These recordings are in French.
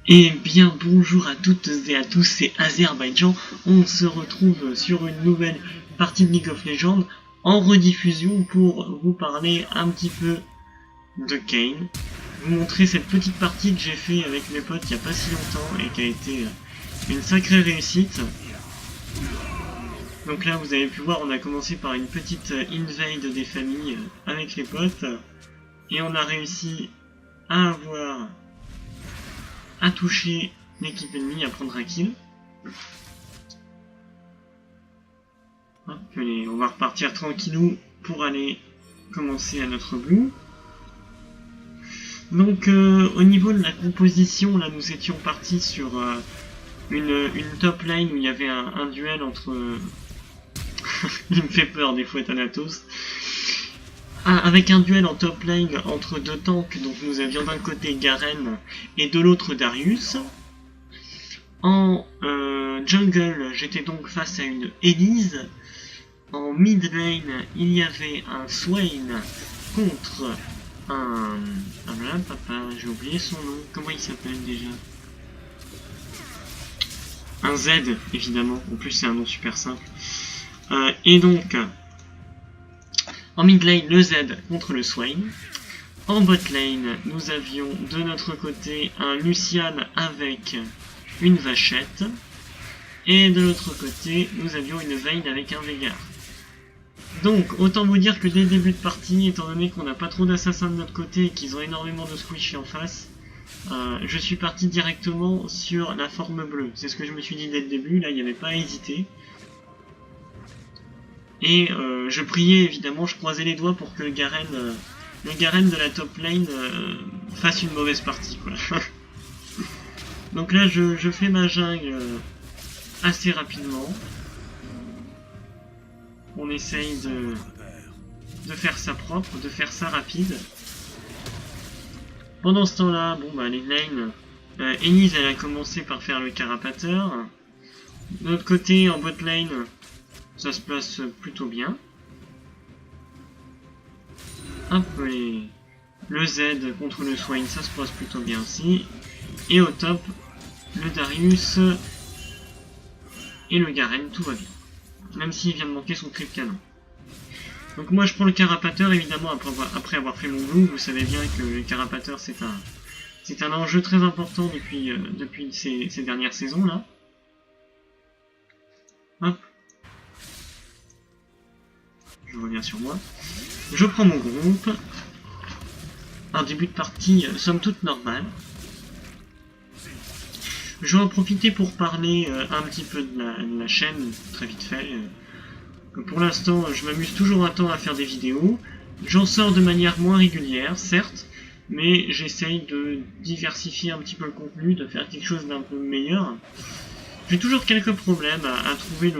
Et bien bonjour à toutes et à tous, c'est Azerbaïdjan. On se retrouve sur une nouvelle partie de League of Legends en rediffusion pour vous parler un petit peu de Kayn. Vous montrer cette petite partie que j'ai fait avec mes potes il n'y a pas si longtemps et qui a été une sacrée réussite. Donc là vous avez pu voir, on a commencé par une petite invade des familles avec les potes et on a réussi à toucher l'équipe ennemie, à prendre un kill. Hop, allez, on va repartir tranquillou pour aller commencer à notre blue. Donc au niveau de la composition, là nous étions partis sur une top lane où il y avait un duel entre... il me fait peur des fois Thanatos. Avec un duel en top lane entre deux tanks, donc nous avions d'un côté Garen et de l'autre Darius. En jungle, j'étais donc face à une Elise. En mid lane, il y avait un Swain contre un... Ah voilà, papa, j'ai oublié son nom. Comment il s'appelle déjà? Un Z, évidemment. En plus, c'est un nom super simple. Et donc... En mid lane, le Z contre le Swain. En bot lane, nous avions de notre côté un Lucian avec une vachette. Et de l'autre côté, nous avions une Vayne avec un Veigar. Donc, autant vous dire que dès le début de partie, étant donné qu'on n'a pas trop d'assassins de notre côté et qu'ils ont énormément de squishy en face, je suis parti directement sur la forme bleue. C'est ce que je me suis dit dès le début, là il n'y avait pas à hésiter. Et je priais évidemment, je croisais les doigts pour que le Garen de la top lane fasse une mauvaise partie, quoi. Donc là je fais ma jungle assez rapidement. On essaye de faire ça propre, de faire ça rapide. Pendant ce temps-là, bon bah les lanes, Elise elle a commencé par faire le carapateur. De l'autre côté, en bot lane, ça se passe plutôt bien. Hop, et le Z contre le Swain, ça se passe plutôt bien aussi. Et au top, le Darius et le Garen, tout va bien. Même s'il vient de manquer son cri de canon. Donc moi je prends le carapateur, évidemment, après avoir fait mon blue. Vous savez bien que le carapateur c'est un enjeu très important depuis ces dernières saisons là. Hop. Je reviens sur moi. Je prends mon groupe. Un début de partie somme toute normale. Je vais en profiter pour parler un petit peu de la chaîne, très vite fait. Pour l'instant, je m'amuse toujours un temps à faire des vidéos. J'en sors de manière moins régulière, certes, mais j'essaye de diversifier un petit peu le contenu, de faire quelque chose d'un peu meilleur. J'ai toujours quelques problèmes à trouver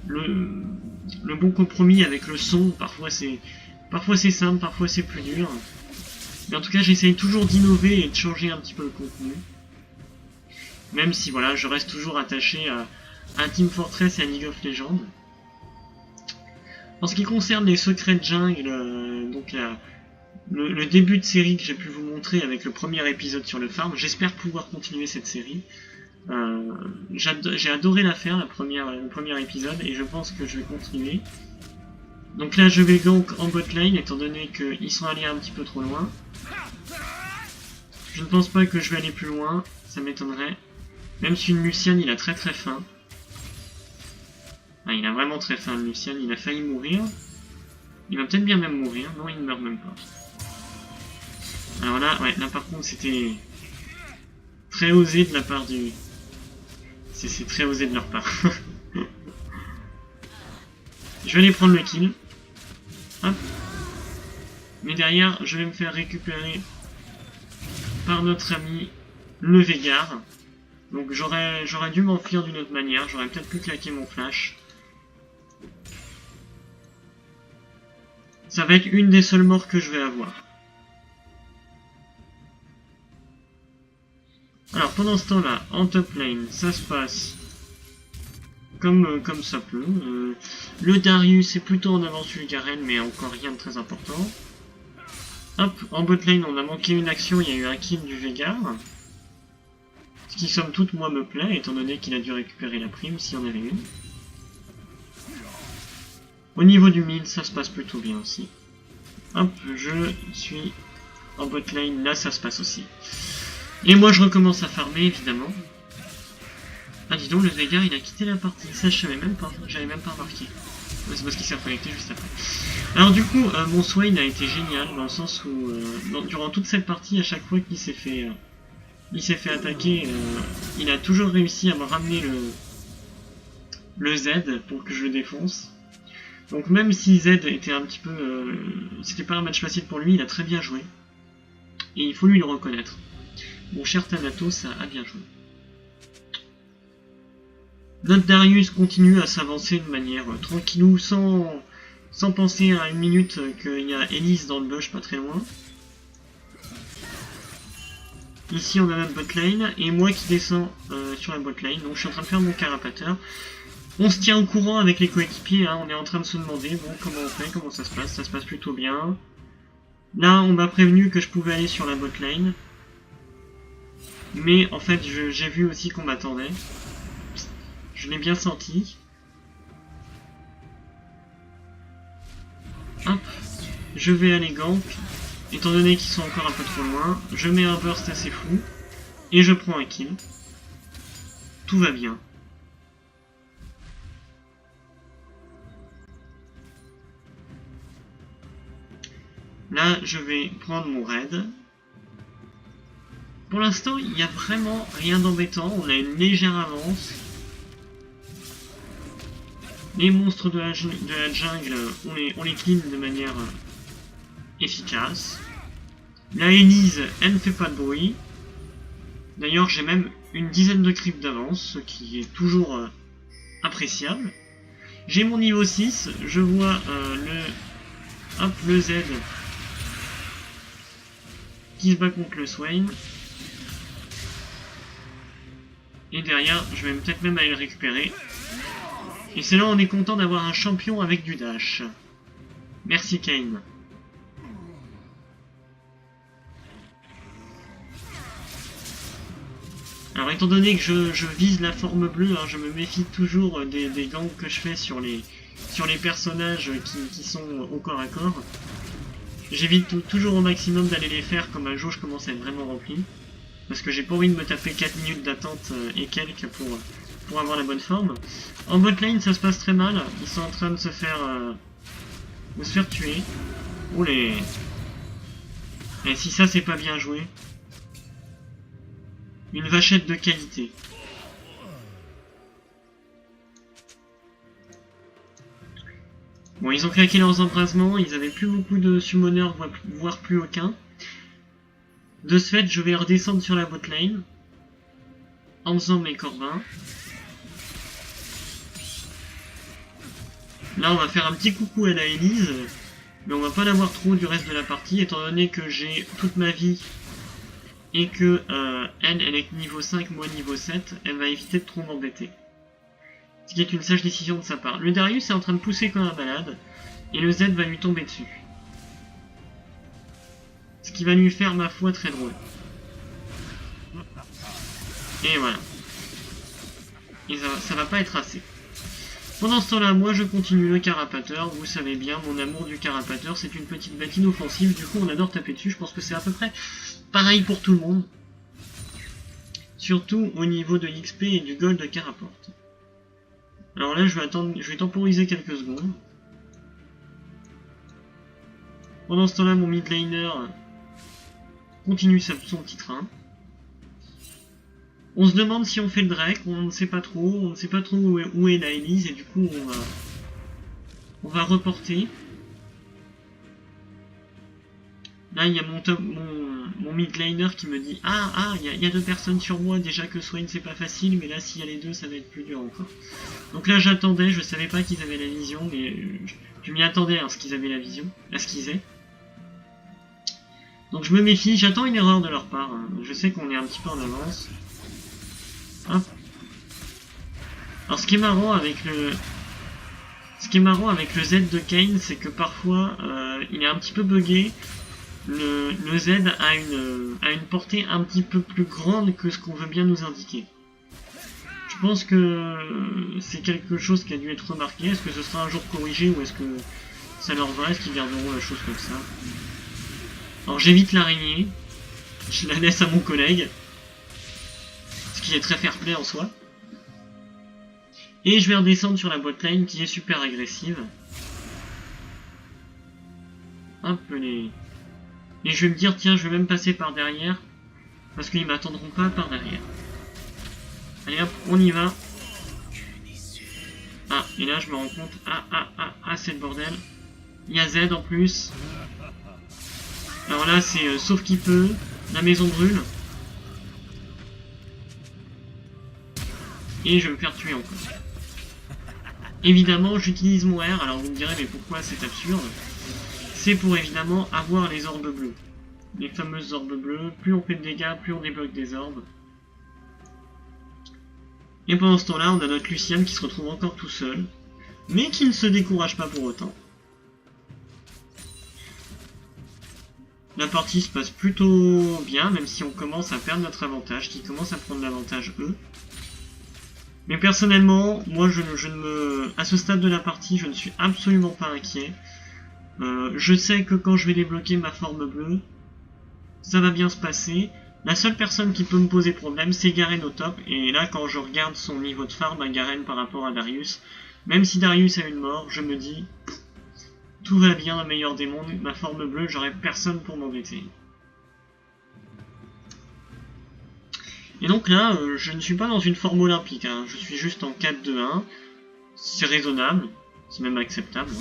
le bon compromis avec le son. Parfois c'est simple, parfois c'est plus dur. Mais en tout cas, j'essaye toujours d'innover et de changer un petit peu le contenu. Même si voilà, je reste toujours attaché à Team Fortress et à League of Legends. En ce qui concerne les secrets de jungle, donc le début de série que j'ai pu vous montrer avec le premier épisode sur le farm, j'espère pouvoir continuer cette série. J'ai adoré la faire, le premier épisode, et je pense que je vais continuer. Donc là je vais gank en bot lane, étant donné qu'ils sont allés un petit peu trop loin. Je ne pense pas que je vais aller plus loin, ça m'étonnerait. Même si une Lucian il a très faim. Ah, il a vraiment très faim, le Lucian, il a failli mourir. Il va peut-être bien même mourir, non il ne meurt même pas. Alors là, ouais, là par contre c'était très osé de la part du... C'est très osé de leur part. Je vais aller prendre le kill. Hop. Mais derrière, je vais me faire récupérer par notre ami le Veigar. Donc j'aurais dû m'enfuir d'une autre manière, j'aurais peut-être pu claquer mon flash. Ça va être une des seules morts que je vais avoir. Alors pendant ce temps-là, en top lane, ça se passe comme ça peut. Le Darius est plutôt en avance sur le Garen, mais encore rien de très important. Hop, en bot lane, on a manqué une action, il y a eu un kill du Veigar. Ce qui somme toute moi me plaît, étant donné qu'il a dû récupérer la prime s'il y en avait une. Au niveau du mid, ça se passe plutôt bien aussi. Hop, je suis en bot lane, là ça se passe aussi. Et moi je recommence à farmer évidemment. Ah dis donc, le Veigar il a quitté la partie, ça je savais même pas, j'avais même pas remarqué. C'est parce qu'il s'est reconnecté juste après. Alors du coup, mon Swain a été génial dans le sens où durant toute cette partie, à chaque fois qu'il s'est fait attaquer, il a toujours réussi à me ramener le Z pour que je le défonce. Donc même si Z était un petit peu... c'était pas un match facile pour lui, il a très bien joué. Et il faut lui le reconnaître. Mon cher Thanatos a bien joué. Notre Darius continue à s'avancer de manière tranquillou, sans penser à une minute qu'il y a Elise dans le bush pas très loin. Ici on a notre botlane, et moi qui descends sur la botlane, donc je suis en train de faire mon carapateur. On se tient au courant avec les coéquipiers, hein, on est en train de se demander, bon, comment on fait, comment ça se passe plutôt bien. Là, on m'a prévenu que je pouvais aller sur la botlane. Mais en fait, j'ai vu aussi qu'on m'attendait. Je l'ai bien senti. Hop, je vais aller gank. Étant donné qu'ils sont encore un peu trop loin, je mets un burst assez fou. Et je prends un kill. Tout va bien. Là, je vais prendre mon raid. Pour l'instant, il n'y a vraiment rien d'embêtant. On a une légère avance. Les monstres de la jungle, on les clean de manière efficace. La Elise, elle ne fait pas de bruit. D'ailleurs, j'ai même une dizaine de creeps d'avance, ce qui est toujours appréciable. J'ai mon niveau 6, je vois le Z qui se bat contre le Swain. Et derrière, je vais peut-être même aller le récupérer. Et c'est là on est content d'avoir un champion avec du dash. Merci Kane. Alors étant donné que je vise la forme bleue, hein, je me méfie toujours des gangs que je fais sur les personnages qui sont au corps à corps. J'évite toujours au maximum d'aller les faire quand ma jauge commence à être vraiment remplie. Parce que j'ai pas envie de me taper 4 minutes d'attente et quelques pour avoir la bonne forme. En bot lane ça se passe très mal, ils sont en train de se faire tuer. Oulé. Et si ça c'est pas bien joué. Une vachette de qualité. Bon, ils ont claqué leurs embrasements, ils avaient plus beaucoup de summoners, voire plus aucun. De ce fait, je vais redescendre sur la bot lane en faisant mes corbins. Là, on va faire un petit coucou à la Elise, mais on va pas l'avoir trop du reste de la partie, étant donné que j'ai toute ma vie et que elle est niveau 5, moi niveau 7, elle va éviter de trop m'embêter. Ce qui est une sage décision de sa part. Le Darius est en train de pousser comme un malade, et le Z va lui tomber dessus. Ce qui va lui faire, ma foi, très drôle. Et voilà. Et ça va pas être assez. Pendant ce temps-là, moi je continue le carapateur. Vous savez bien, mon amour du carapateur, c'est une petite bête inoffensive. Du coup, on adore taper dessus. Je pense que c'est à peu près pareil pour tout le monde. Surtout au niveau de l'XP et du gold qu'elle rapporte. Alors là, je vais temporiser quelques secondes. Pendant ce temps-là, mon mid laner continue son petit train. On se demande si on fait le Drake, on ne sait pas trop, où est la Elise, et du coup on va reporter. Là il y a mon mid laner qui me dit il y a deux personnes sur moi, déjà que Swain c'est pas facile, mais là s'il y a les deux ça va être plus dur encore. Donc là j'attendais, je savais pas qu'ils avaient la vision, mais je m'y attendais à ce qu'ils avaient la vision, à ce qu'ils aient. Donc je me méfie, j'attends une erreur de leur part, hein. Je sais qu'on est un petit peu en avance. Hop. Alors ce qui est marrant avec le Z de Kayn, c'est que parfois il est un petit peu buggé. le Z a une portée un petit peu plus grande que ce qu'on veut bien nous indiquer. Je pense que c'est quelque chose qui a dû être remarqué. Est-ce que ce sera un jour corrigé ou est-ce que ça leur va? Est-ce qu'ils garderont la chose comme ça? Alors j'évite l'araignée. Je la laisse à mon collègue. Ce qui est très fair-play en soi. Et je vais redescendre sur la botlane qui est super agressive. Un peu les... Et je vais me dire, tiens, je vais même passer par derrière. Parce qu'ils m'attendront pas par derrière. Allez hop, on y va. Ah, et là je me rends compte. Ah, c'est le bordel. Il y a Z en plus. Alors là, c'est sauf qui peut. La maison brûle. Et je vais me faire tuer encore. Évidemment, j'utilise mon R. Alors vous me direz, mais pourquoi c'est absurde? C'est pour évidemment avoir les orbes bleues. Les fameuses orbes bleues. Plus on fait de dégâts, plus on débloque des orbes. Et pendant ce temps-là, on a notre Lucian qui se retrouve encore tout seul. Mais qui ne se décourage pas pour autant. La partie se passe plutôt bien, même si on commence à perdre notre avantage, qui commence à prendre l'avantage eux. Mais personnellement, moi à ce stade de la partie, je ne suis absolument pas inquiet. Je sais que quand je vais débloquer ma forme bleue, ça va bien se passer. La seule personne qui peut me poser problème, c'est Garen au top. Et là, quand je regarde son niveau de farm à Garen par rapport à Darius, même si Darius a une mort, je me dis, tout va bien, le meilleur des mondes, ma forme bleue, j'aurai personne pour m'embêter. Et donc là, je ne suis pas dans une forme olympique, hein. Je suis juste en 4-2-1. C'est raisonnable, c'est même acceptable.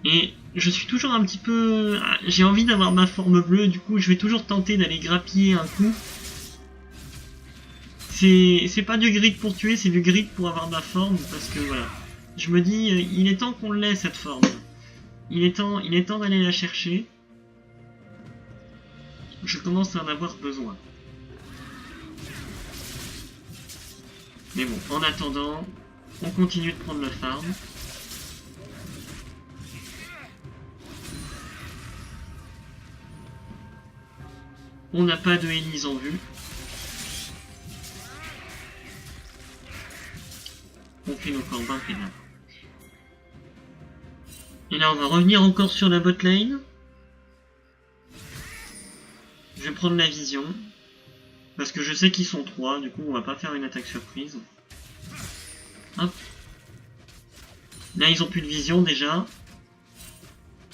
Et je suis toujours un petit peu... J'ai envie d'avoir ma forme bleue, du coup je vais toujours tenter d'aller grappiller un coup. C'est pas du grid pour tuer, c'est du grid pour avoir ma forme, parce que voilà. Je me dis, il est temps qu'on l'ait cette forme. Il est temps d'aller la chercher. Je commence à en avoir besoin. Mais bon, en attendant, on continue de prendre le farm. On n'a pas de Elise en vue. On fait nos corbins pénales. Et là, on va revenir encore sur la botlane. Je vais prendre la vision. Parce que je sais qu'ils sont 3, du coup on va pas faire une attaque surprise. Hop. Là ils ont plus de vision déjà.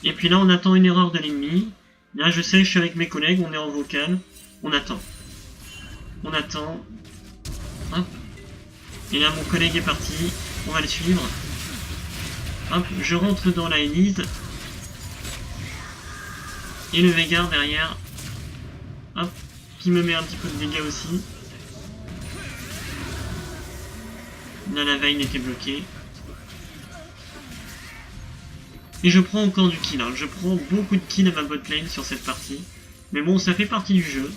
Et puis là on attend une erreur de l'ennemi. Là je sais, je suis avec mes collègues, on est en vocal. On attend. On attend. Hop. Et là mon collègue est parti. On va le suivre. Hop, je rentre dans la Elise. Et le Veigar derrière. Hop. Qui me met un petit peu de dégâts aussi. Là la Vayne était bloquée. Et je prends encore du kill, hein. Je prends beaucoup de kills à ma botlane sur cette partie. Mais bon, ça fait partie du jeu.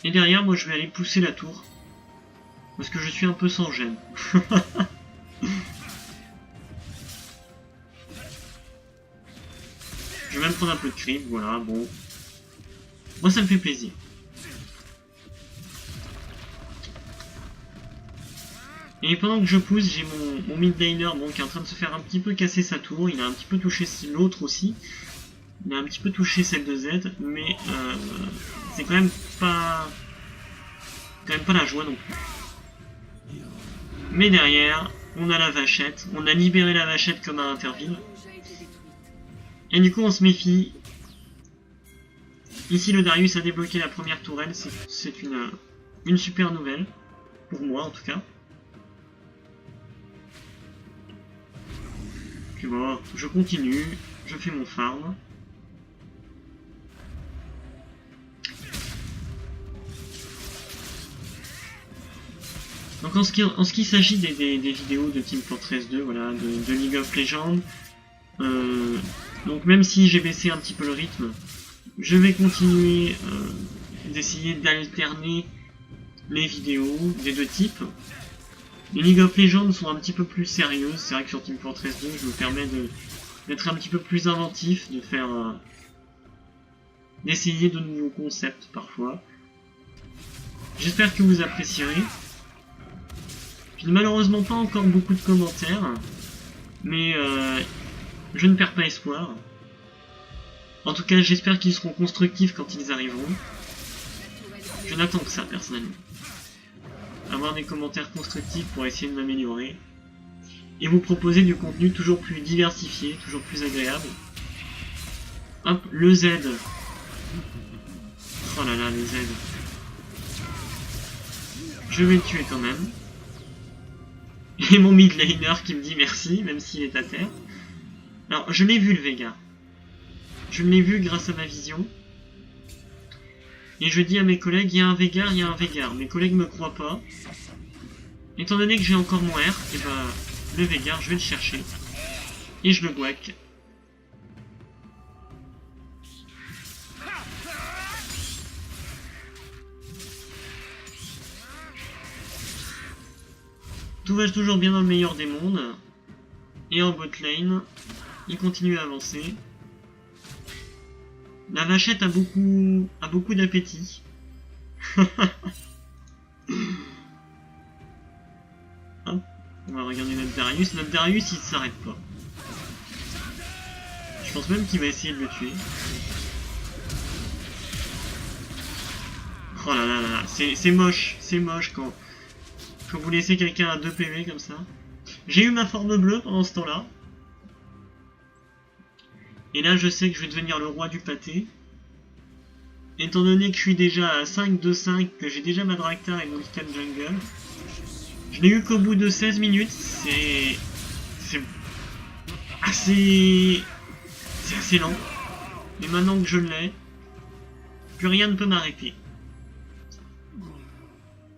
Et derrière, moi je vais aller pousser la tour. Parce que je suis un peu sans gêne. Je vais même prendre un peu de creep, voilà, bon. Moi ça me fait plaisir. Et pendant que je pousse, j'ai mon mid laner bon, qui est en train de se faire un petit peu casser sa tour. Il a un petit peu touché l'autre aussi. Il a un petit peu touché celle de Z, mais c'est quand même pas la joie non plus. Mais derrière, on a la vachette. On a libéré la vachette comme à Interville. Et du coup on se méfie. Ici le Darius a débloqué la première tourelle, c'est une super nouvelle. Pour moi en tout cas. Puis bon, je continue, je fais mon farm. Donc en ce qui s'agit des vidéos de Team Fortress 2, voilà, de League of Legends, donc même si j'ai baissé un petit peu le rythme, je vais continuer d'essayer d'alterner les vidéos des deux types. Les League of Legends sont un petit peu plus sérieuses. C'est vrai que sur Team Fortress 2, je me permets d'être un petit peu plus inventif, de faire... d'essayer de nouveaux concepts parfois. J'espère que vous apprécierez. Je n'ai malheureusement pas encore beaucoup de commentaires, mais je ne perds pas espoir. En tout cas, j'espère qu'ils seront constructifs quand ils arriveront. Je n'attends que ça, personnellement. Avoir des commentaires constructifs pour essayer de m'améliorer. Et vous proposer du contenu toujours plus diversifié, toujours plus agréable. Hop, le Z. Oh là là, le Z. Je vais le tuer quand même. Et mon mid laner qui me dit merci, même s'il est à terre. Alors, je l'ai vu le Veigar. Je l'ai vu grâce à ma vision. Et je dis à mes collègues, il y a un Veigar, il y a un Veigar. Mes collègues me croient pas. Étant donné que j'ai encore mon R, et bah, le Veigar, je vais le chercher. Et je le guac. Tout va toujours bien dans le meilleur des mondes. Et en bot lane, il continue à avancer. La vachette a beaucoup d'appétit. Hop, on va regarder notre Darius. Notre Darius, il s'arrête pas. Je pense même qu'il va essayer de le tuer. Oh là là là, c'est moche quand vous laissez quelqu'un à 2 PV comme ça. J'ai eu ma forme bleue pendant ce temps-là. Et là, je sais que je vais devenir le roi du pâté. Étant donné que je suis déjà à 5-2-5, que j'ai déjà ma Draktar et mon item jungle. Je l'ai eu qu'au bout de 16 minutes. C'est assez lent. Mais maintenant que je l'ai, plus rien ne peut m'arrêter.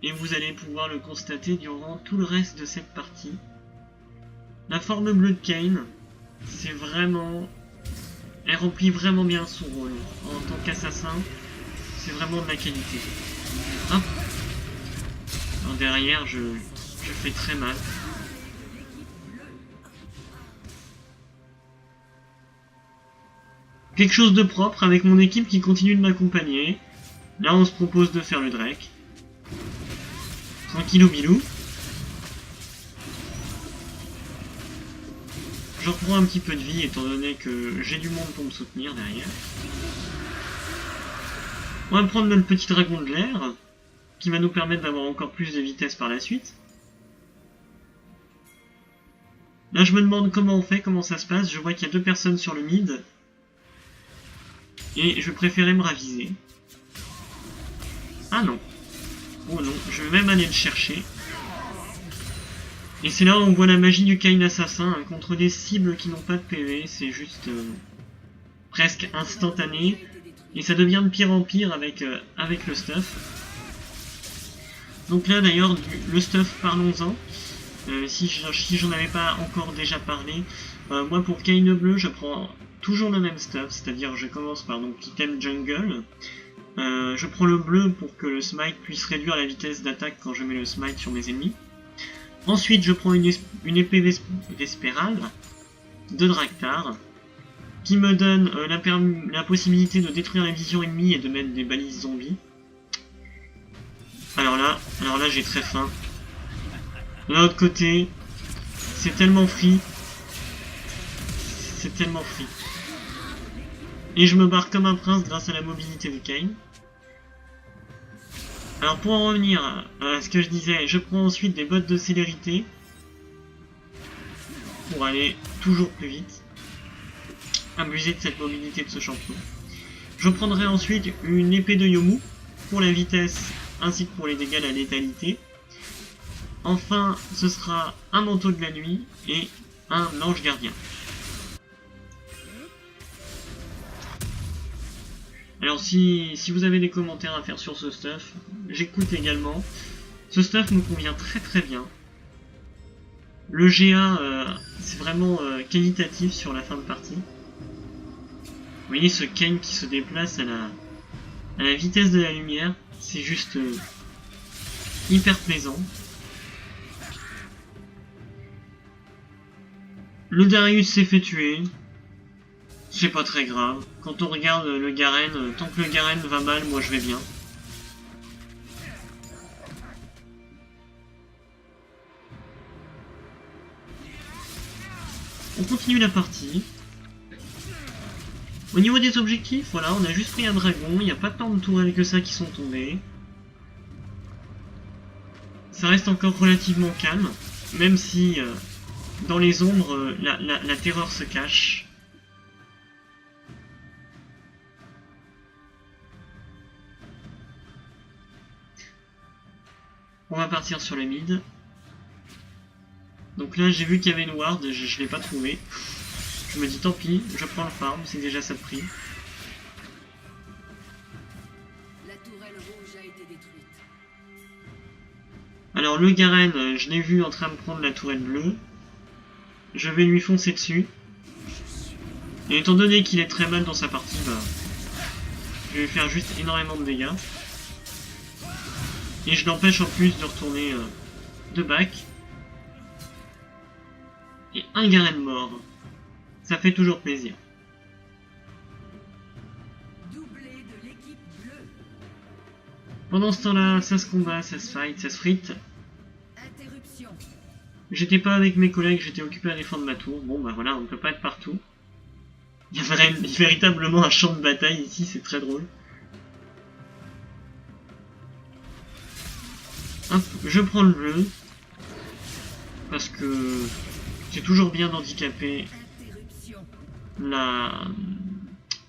Et vous allez pouvoir le constater durant tout le reste de cette partie. La forme bleue de Kayn, c'est vraiment... Elle remplit vraiment bien son rôle. En tant qu'assassin, c'est vraiment de la qualité. Hop. Alors derrière, je fais très mal. Quelque chose de propre avec mon équipe qui continue de m'accompagner. Là, on se propose de faire le Drake. Tranquillou bilou. Je reprends un petit peu de vie étant donné que j'ai du monde pour me soutenir derrière. On va prendre notre petit dragon de l'air qui va nous permettre d'avoir encore plus de vitesse par la suite. Là je me demande comment on fait, comment ça se passe. Je vois qu'il y a 2 personnes sur le mid. Et je préférais me raviser. Ah non. Oh non, je vais même aller le chercher. Et c'est là où on voit la magie du Kayn assassin hein, contre des cibles qui n'ont pas de PV, c'est juste presque instantané. Et ça devient de pire en pire avec le stuff. Donc là d'ailleurs, le stuff, parlons-en. Si j'en avais pas encore déjà parlé, moi pour Kayn bleu, je prends toujours le même stuff, c'est-à-dire je commence par donc item jungle. Je prends le bleu pour que le smite puisse réduire la vitesse d'attaque quand je mets le smite sur mes ennemis. Ensuite, je prends une épée vespérale de Draktar qui me donne la possibilité de détruire la vision ennemie et de mettre des balises zombies. Alors là j'ai très faim. De l'autre côté, c'est tellement free. C'est tellement free. Et je me barre comme un prince grâce à la mobilité de Kayn. Alors pour en revenir à ce que je disais, je prends ensuite des bottes de célérité pour aller toujours plus vite. Abuser de cette mobilité de ce champion. Je prendrai ensuite une épée de Yomu pour la vitesse ainsi que pour les dégâts, la létalité. Enfin, ce sera un manteau de la nuit et un ange gardien. Alors si vous avez des commentaires à faire sur ce stuff, j'écoute également. Ce stuff me convient très bien. Le GA, c'est vraiment qualitatif sur la fin de partie. Vous voyez ce Kayn qui se déplace à la vitesse de la lumière, c'est juste hyper plaisant. Le Darius s'est fait tuer. C'est pas très grave. Quand on regarde le Garen, tant que le Garen va mal, moi je vais bien. On continue la partie. Au niveau des objectifs, voilà, on a juste pris un dragon, il n'y a pas tant de tourelles que ça qui sont tombées. Ça reste encore relativement calme, même si dans les ombres, la terreur se cache. On va partir sur le mid. Donc là, j'ai vu qu'il y avait une ward, je ne l'ai pas trouvé. Je me dis tant pis, je prends le farm, c'est déjà ça de prix. La tourelle rouge a été détruite. Alors le Garen, je l'ai vu en train de prendre la tourelle bleue. Je vais lui foncer dessus. Et étant donné qu'il est très mal dans sa partie, bah, je vais lui faire juste énormément de dégâts. Et je l'empêche en plus de retourner de back. Et un Garen mort. Ça fait toujours plaisir. Doublé de l'équipe bleue. Pendant ce temps-là, ça se combat, ça se fight, ça se frite. Interruption. J'étais pas avec mes collègues, j'étais occupé à défendre ma tour. Bon bah voilà, on ne peut pas être partout. Il y a véritablement un champ de bataille ici, c'est très drôle. Hop, je prends le bleu. Parce que c'est toujours bien d'handicaper la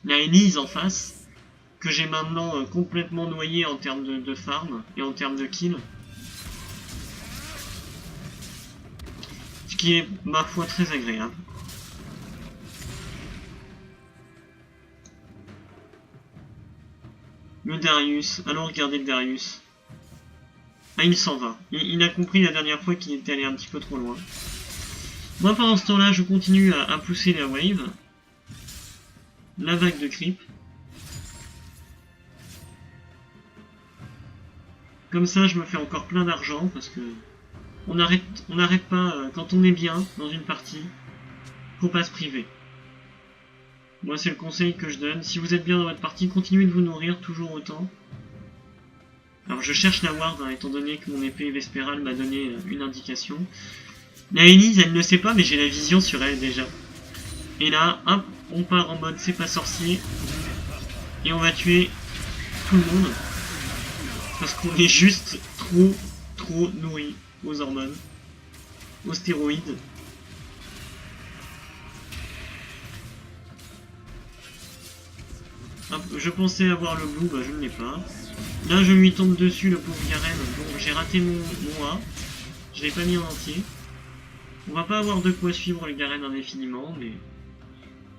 Elise en face, que j'ai maintenant complètement noyé en termes de farm et en termes de kill. Ce qui est, ma foi, très agréable. Le Darius, allons regarder le Darius. Ah, il s'en va. Il a compris la dernière fois qu'il était allé un petit peu trop loin. Moi, pendant ce temps-là, je continue à pousser la wave. La vague de creep. Comme ça, je me fais encore plein d'argent, parce que on n'arrête pas, quand on est bien dans une partie, faut pas se priver. Moi, c'est le conseil que je donne. Si vous êtes bien dans votre partie, continuez de vous nourrir toujours autant. Alors, je cherche la ward, hein, étant donné que mon épée Vespérale m'a donné une indication. La Elise, elle ne sait pas, mais j'ai la vision sur elle déjà. Et là, hop, on part en mode c'est pas sorcier. Et on va tuer tout le monde. Parce qu'on est juste trop nourri aux hormones, aux stéroïdes. Hop, je pensais avoir le blue, bah je ne l'ai pas. Là, je lui tombe dessus, le pauvre Garen. Bon, j'ai raté mon A. Je l'ai pas mis en entier. On va pas avoir de quoi suivre le Garen indéfiniment, mais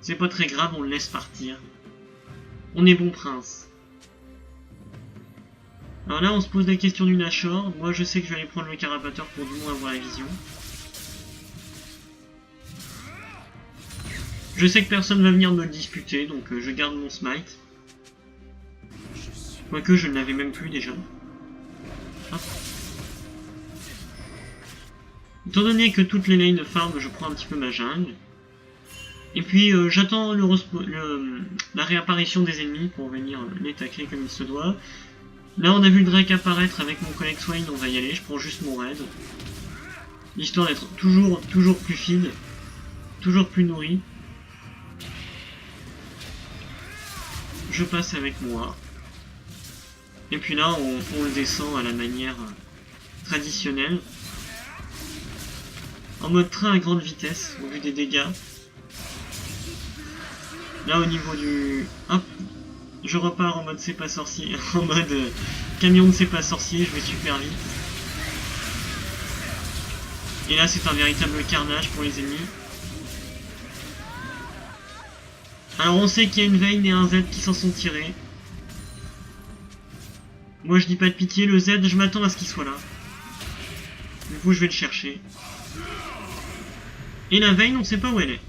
c'est pas très grave, on le laisse partir. On est bon prince. Alors là, on se pose la question du Nashor. Moi, je sais que je vais aller prendre le Carapateur pour du moins avoir la vision. Je sais que personne va venir me le disputer, donc je garde mon smite. Quoique, je ne l'avais même plus déjà. Hop. Étant donné que toutes les lanes farm, je prends un petit peu ma jungle. Et puis j'attends la réapparition des ennemis pour venir les tacler comme il se doit. Là on a vu le Drake apparaître avec mon collègue Swain, on va y aller, je prends juste mon raid. L'histoire d'être toujours plus feed, toujours plus nourri. Je passe avec moi. Et puis là on le descend à la manière traditionnelle. En mode train à grande vitesse, au vu des dégâts. Là au niveau du... Hop, je repars en mode c'est pas sorcier, en mode camion de c'est pas sorcier, je vais super vite. Et là c'est un véritable carnage pour les ennemis. Alors on sait qu'il y a une Vayne et un Z qui s'en sont tirés. Moi je dis pas de pitié, le Z je m'attends à ce qu'il soit là. Du coup je vais le chercher. Et la Vayne on sait pas où elle est.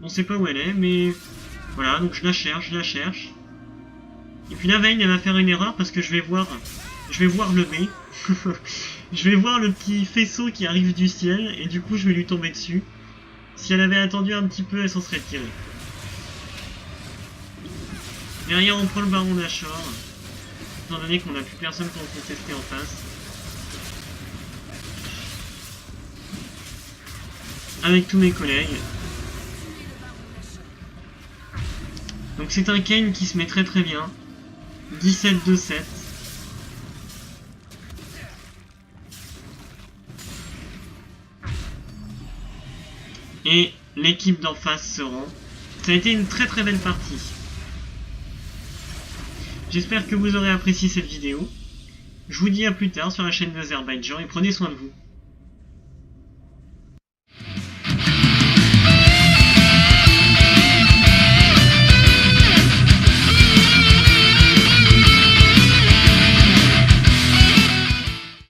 On sait pas où elle est, mais voilà, donc je la cherche. Et puis la Vayne elle va faire une erreur parce que je vais voir le B. Je vais voir le petit faisceau qui arrive du ciel et du coup je vais lui tomber dessus. Si elle avait attendu un petit peu, elle s'en serait tirée. Derrière, on prend le baron d'Ashore, étant donné qu'on n'a plus personne pour le contester en face. Avec tous mes collègues. Donc c'est un Kayn qui se met très très bien. 17-2-7. Et l'équipe d'en face se rend. Ça a été une très très belle partie. J'espère que vous aurez apprécié cette vidéo. Je vous dis à plus tard sur la chaîne d'Azerbaïdjan et prenez soin de vous.